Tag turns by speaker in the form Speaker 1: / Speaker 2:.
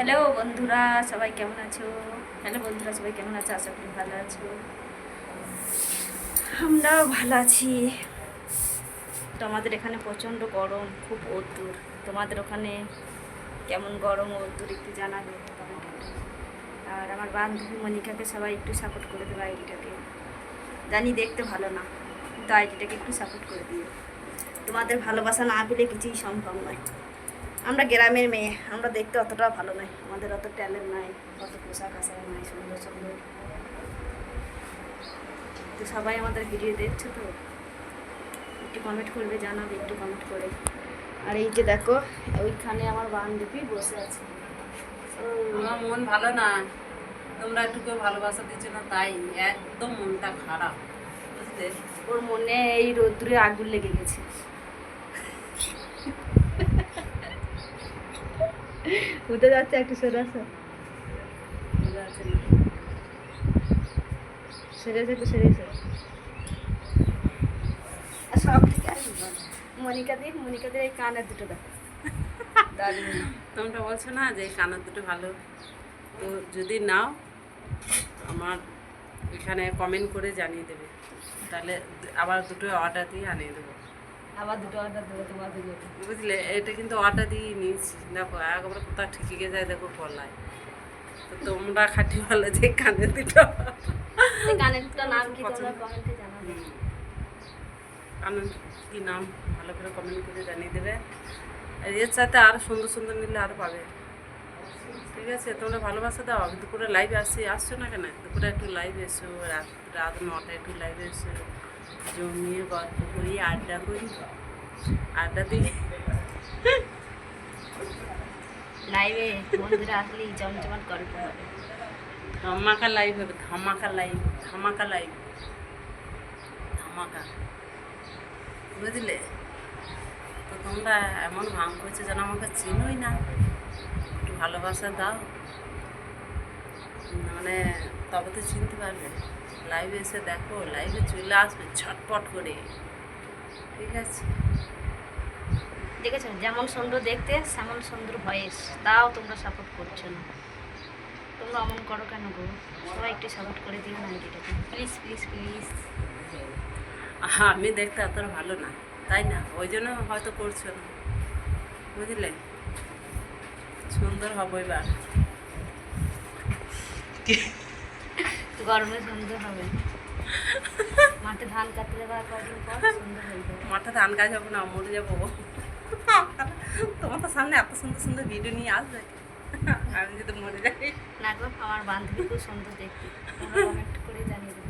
Speaker 1: Hello বন্ধুরা, সবাই কেমন আছো? হ্যালো বন্ধুরা, সবাই কেমন আছো? আশা করি ভালো আছো। আমরাও ভালো আছি। তো আমাদের এখানে প্রচণ্ড গরম, খুব রোদ্দুর। তোমাদের ওখানে কেমন গরম রোদ্দুর একটু জানাবে কমেন্টে। আর আমার বান্ধবী মনিকাকে সবাই একটু সাপোর্ট করে দেবে আইডিটাকে। জানি দেখতে ভালো না, কিন্তু আইডিটাকে একটু সাপোর্ট করে দিও। তোমাদের ভালোবাসা না পেলে কিছুই সম্ভব নয়। আমরা গ্রামের মেয়ে, আমরা দেখতে অতটা ভালো নয়, আমাদের অত ট্যালেন্ট নাই, অত পোশাক আশাক নাই সুন্দর সুন্দর। তো সবাই আমাদের ভিডিও দেখছো তো একটু কমেন্ট করবে, জানাবে একটু কমেন্ট করে। আর এই যে দেখো, ওইখানে আমার বান্ধবী বসে আছে।
Speaker 2: আমার মন ভালো না, তোমরা একটু কেউ ভালোবাসা দিচ্ছ না, তাই একদম মনটা খারাপ, বুঝলে?
Speaker 1: ওর মনে এই রোদ্দুরে আগুন লেগে গেছে। উঠে যাচ্ছে, একটু সরে আসো, সরে আসো, একটু সরে আসো। আর সব থেকে মনিকাদের এই কানের দুটো দেখো, দারুণ।
Speaker 2: তোমরা বলছো না যে এই কানের দুটো ভালো, তো যদি নাও আমার এখানে কমেন্ট করে জানিয়ে দেবে, তাহলে আবার দুটো অর্ডার দিয়ে আনিয়ে দেবো।
Speaker 1: আবার দুটো অর্ডার দেবো তোমাদের জন্য।
Speaker 2: বুঝলে, এটা কিন্তু অর্ডার দিয়ে নিয়েছি, দেখো একবার কোথাও ঠিকই যায়, দেখো পলায়। তো তোমরা খাটি ভালো যে কানের দুটো
Speaker 1: এই কানের দুটোর নাম কি তোমরা কমেন্টে জানাবে।
Speaker 2: কানের কি নাম ভালো করে কমেন্ট করে জানিয়ে দেবে। আর এর সাথে আরও সুন্দর সুন্দর নিলে আরও পাবে। ঠিক আছে, তোমরা ভালোবাসা দাও। আমি দুপুরে লাইভে আসছো না কেন? দুপুরে একটু লাইভে এসো, রাত 9টায় একটু লাইভে এসো, জমিয়ে গল্প করি, আড্ডা করি, আড্ডা দিই।
Speaker 1: লাইভে বন্ধুরা আসলেই জমজমাট গল্প হবে।
Speaker 2: ধামাকা লাইভ হবে, ধামাকা লাইভ, ধামাকা লাইভ, ধামাকা, বুঝলে? তো তোমরা এমন ভাঙ করছো যেন আমাকে চিনোই না। একটু ভালোবাসা দাও, মানে তবে তো চিনতে পারবে। লাইভে এসে দেখো, লাইভে চলে আসবে ছটপট করে। ঠিক আছে,
Speaker 1: দেখেছো যেমন সুন্দর দেখতে সেমন সুন্দর ভয়েস, তাও তোমরা সাপোর্ট করছো না। তোমরা অমন করো কেন গো? সবাই একটু সাপোর্ট করে দিও না এটাকে, প্লিজ প্লিজ প্লিজ।
Speaker 2: আমি দেখতে এতটা ভালো না, তাই না? ওই জন্য হয়তো করছো না, বুঝলে? সুন্দর হবো এবার।
Speaker 1: গরমে সুন্দর হবে, মাঠে ধান কাটতে যাবার কদিন পর সুন্দর হয়ে যাবে।
Speaker 2: মাঠে ধান কাজ যাবো না, মরে যাবো। তোমার তো সামনে এত সুন্দর সুন্দর ভিডিও নিয়ে আসবে, আমি যদি মরে যাই।
Speaker 1: না গো, আমার বান্ধবী খুব সুন্দর দেখতে, তোমরা কমেন্ট করে জানিয়ে দেবে।